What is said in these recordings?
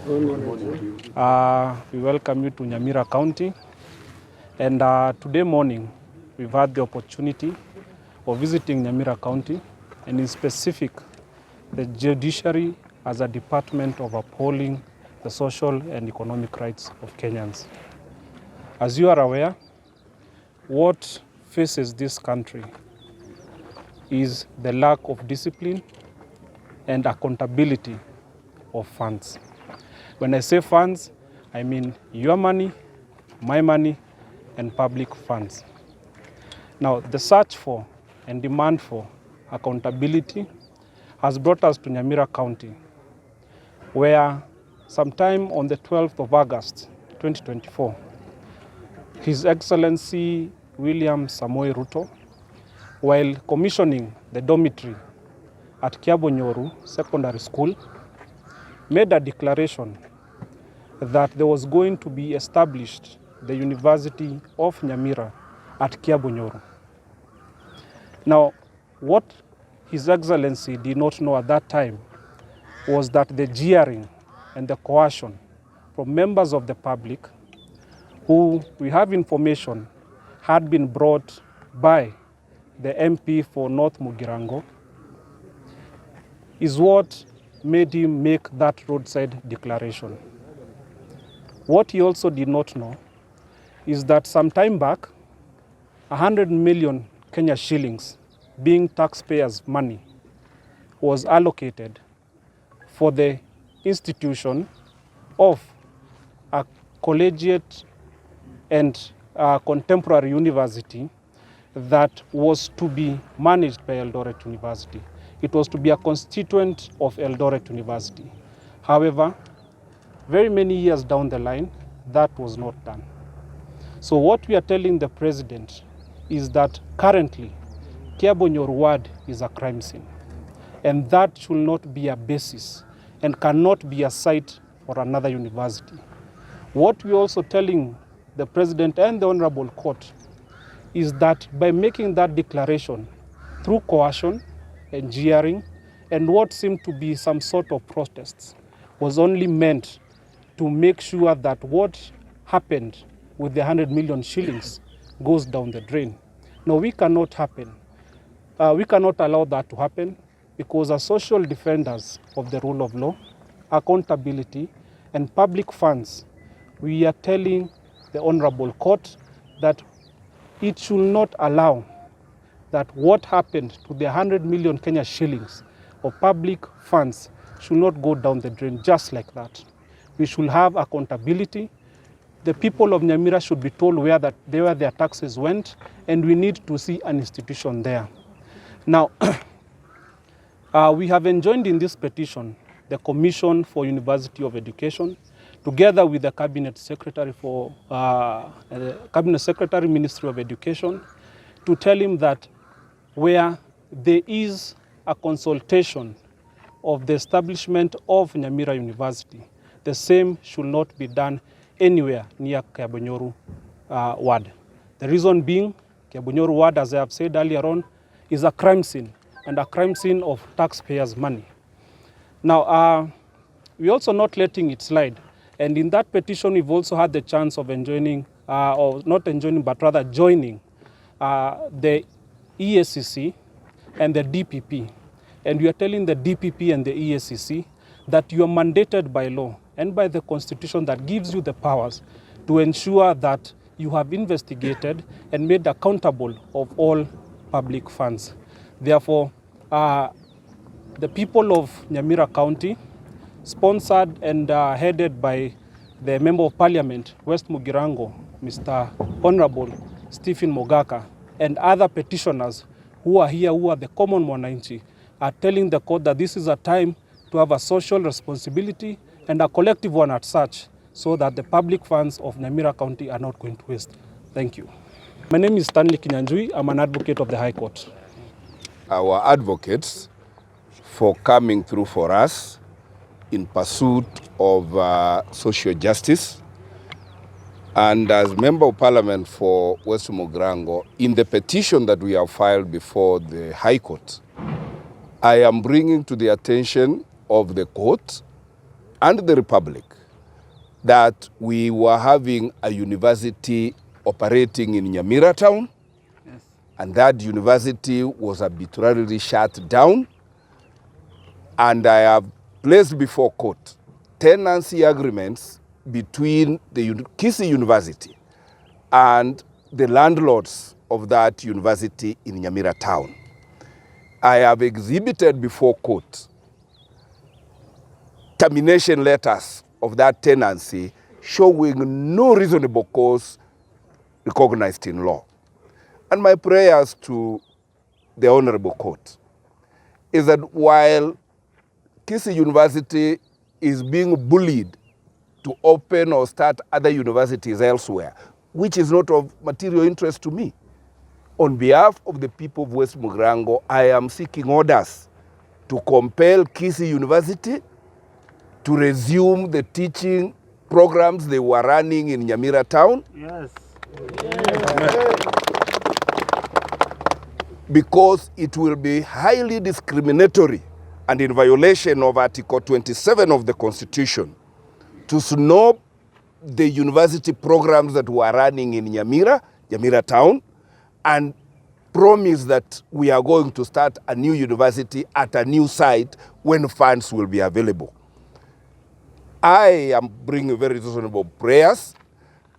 We welcome you to Nyamira County, and today morning we've had the opportunity of visiting Nyamira County, and in specific the judiciary as a department of upholding the social and economic rights of Kenyans. As you are aware, what faces this country is the lack of discipline and accountability of funds. When I say funds, I mean your money, my money, and public funds. Now, the search for and demand for accountability has brought us to Nyamira County, where sometime on the 12th of August, 2024, His Excellency William Samoei Ruto, while commissioning the dormitory at Kiabonyoru Secondary School, made a declaration that there was going to be established the University of Nyamira at Kiabonyoru. Now, what His Excellency did not know at that time was that the jeering and the coercion from members of the public, who we have information had been brought by the MP for North Mugirango, is what made him make that roadside declaration. What he also did not know is that some time back, 100 million Kenya shillings, being taxpayers' money, was allocated for the institution of a collegiate and contemporary university that was to be managed by Eldoret University. It was to be a constituent of Eldoret University. However, very many years down the line, that was not done. So what we are telling the president is that currently, Kiabonyoru ward is a crime scene, and that should not be a basis and cannot be a site for another university. What we are also telling the president and the honorable court is that by making that declaration through coercion and jeering and what seemed to be some sort of protests was only meant to make sure that what happened with the 100 million shillings goes down the drain. No, we cannot allow that to happen, because as social defenders of the rule of law, accountability, and public funds, we are telling the honorable court that it should not allow that what happened to the 100 million Kenya shillings of public funds should not go down the drain just like that. We should have accountability. The people of Nyamira should be told where their taxes went, and we need to see an institution there. Now, we have enjoined in this petition the Commission for University of Education, together with the Cabinet Secretary Ministry of Education, to tell him that where there is a consultation of the establishment of Nyamira University, the same should not be done anywhere near Kiabonyoru ward. The reason being, Kiabonyoru ward, as I have said earlier on, is a crime scene, and a crime scene of taxpayers' money. Now, we're also not letting it slide. And in that petition, we've also had the chance of joining the EACC and the DPP. And we are telling the DPP and the EACC that you are mandated by law and by the Constitution that gives you the powers to ensure that you have investigated and made accountable of all public funds. Therefore, the people of Nyamira County, sponsored and headed by the Member of Parliament, West Mugirango, Mr. Honorable Stephen Mogaka, and other petitioners who are here, who are the common mwananchi, are telling the court that this is a time to have a social responsibility and a collective one at such, so that the public funds of Nyamira County are not going to waste. Thank you. My name is Stanley Kinyanjui. I'm an advocate of the High Court. Our advocates for coming through for us in pursuit of social justice. And as Member of Parliament for West Mugirango, in the petition that we have filed before the High Court, I am bringing to the attention of the court and the Republic that we were having a university operating in Nyamira town, yes, and that university was arbitrarily shut down, and I have placed before court tenancy agreements between the Kisii University and the landlords of that university in Nyamira town. I have exhibited before court termination letters of that tenancy showing no reasonable cause recognized in law. And my prayers to the Honorable Court is that while Kisii University is being bullied to open or start other universities elsewhere, which is not of material interest to me, on behalf of the people of West Mugirango, I am seeking orders to compel Kisii University to resume the teaching programs they were running in Nyamira town. Yes. Because it will be highly discriminatory and in violation of Article 27 of the Constitution to snub the university programs that were running in Nyamira town, and promise that we are going to start a new university at a new site when funds will be available. I am bringing very reasonable prayers,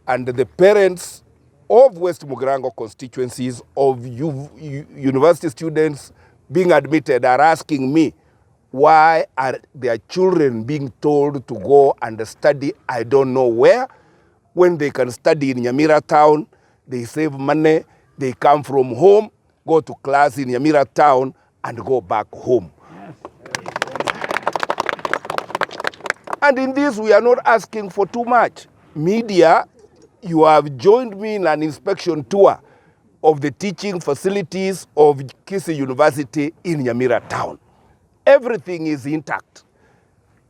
and the parents of West Mugirango constituencies of university students being admitted are asking me, why are their children being told to go and study I don't know where, when they can study in Nyamira town, they save money, they come from home, go to class in Nyamira town, and go back home. Yes. And in this, we are not asking for too much. Media, you have joined me in an inspection tour of the teaching facilities of Kisii University in Nyamira town. Everything is intact.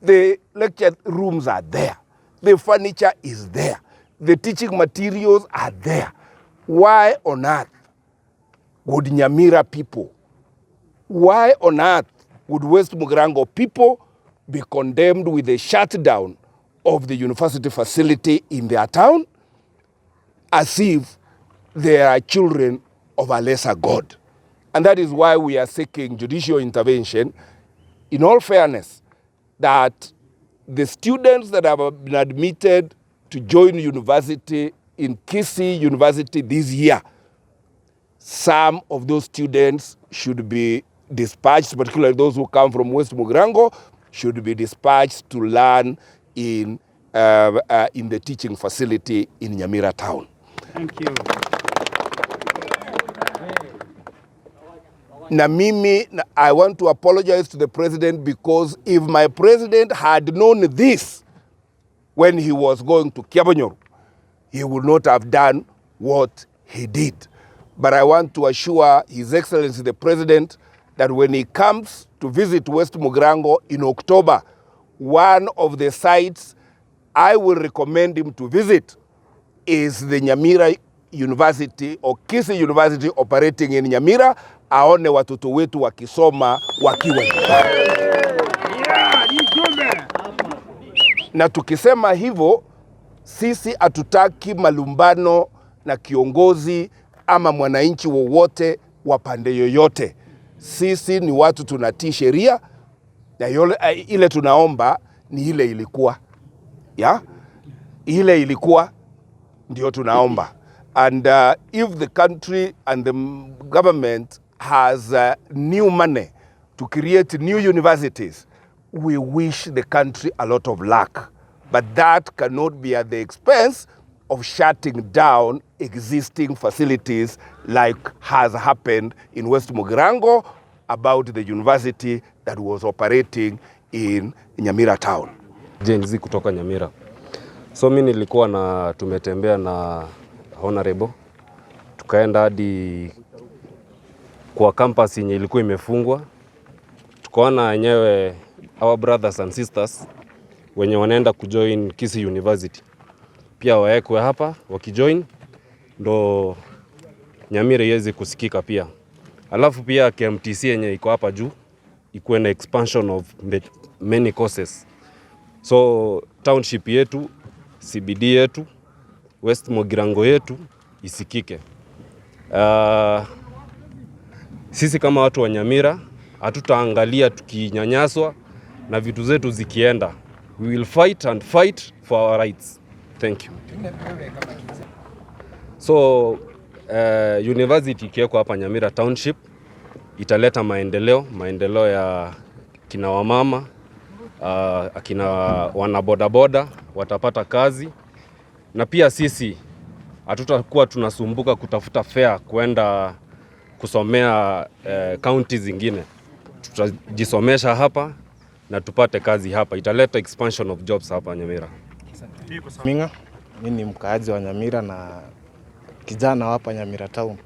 The lecture rooms are there. The furniture is there. The teaching materials are there. Why on earth would Nyamira people, why on earth would West Mugirango people be condemned with the shutdown of the university facility in their town as if they are children of a lesser God? And that is why we are seeking judicial intervention, in all fairness, that the students that have been admitted to join university in Kisii University this year, some of those students should be dispatched, particularly those who come from West Mugirango, should be dispatched to learn in the teaching facility in Nyamira town. Thank you. Na mimi, I want to apologize to the president, because if my president had known this when he was going to Kiabonyoru, he would not have done what he did. But I want to assure His Excellency the President that when he comes to visit West Mugirango in October, one of the sites I will recommend him to visit is the Nyamira University or Kisii University operating in Nyamira. Aone watoto wetu wakisoma wakiwa na tukisema hivyo, sisi hatutaki malumbano na kiongozi ama mwananchi wowote wa pande yoyote. Sisi ni watu tunatii sheria, na ile tunaomba ni ile ilikuwa. Ya? Ile ilikuwa ndio tunaomba. And if the country and the government has new money to create new universities, we wish the country a lot of luck. But that cannot be at the expense of shutting down existing facilities like has happened in West Mugirango about the university that was operating in Nyamira town. Jenzi kutoka Nyamira. So mimi nilikuwa tumetembea na Honorable, tukaenda hadi kwa campus yenye ilikuwa imefungwa. Tukaona wenyewe our brothers and sisters wenye wanaenda kujoin Kisii University pia waekwe hapa wakijoin, ndo Nyamira iweze kusikika pia. Alafu pia KMTC yenye iko hapa juu ikuwe na expansion of many courses. So township yetu, CBD yetu, West Mogirango yetu isikike. Sisi kama watu wa Nyamira hatutaangalia tukinyanyaswa na vitu zetu zikienda. We will fight and fight for our rights. Thank you. So university ikiwekwa hapa Nyamira Township italeta maendeleo ya kina wamama, akina wanabodaboda watapata kazi, na pia sisi hatutakuwa tunasumbuka kutafuta fare kwenda kusomea county zingine. Tutajisomesha hapa na tupate kazi hapa. Italeta expansion of jobs hapa Nyamira. Mimi ni mkaaji wa Nyamira na kijana hapa Nyamira town.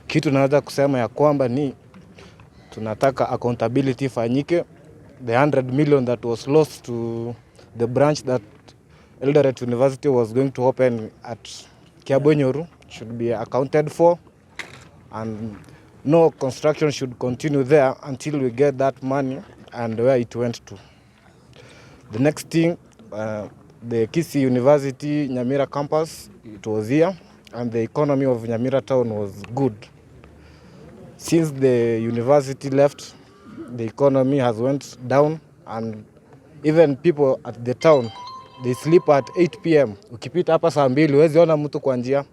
Kitu naweza kusema ya kwamba ni tunataka accountability fanyike. The 100 million that was lost to the branch that Eldoret University was going to open at Kiabonyoru should be accounted for, and no construction should continue there until we get that money and where it went to. The next thing, the Kisii University Nyamira campus, it was here, and the economy of Nyamira town was good. Since the university left, the economy has went down, and even people at the town, they sleep at 8 p.m. Ukipita hapa saa 2 huwezi ona mtu kwa njia,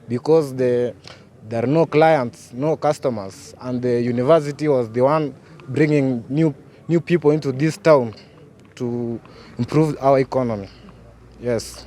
because there are no clients, no customers, and the university was the one bringing new people into this town to improve our economy. Yes.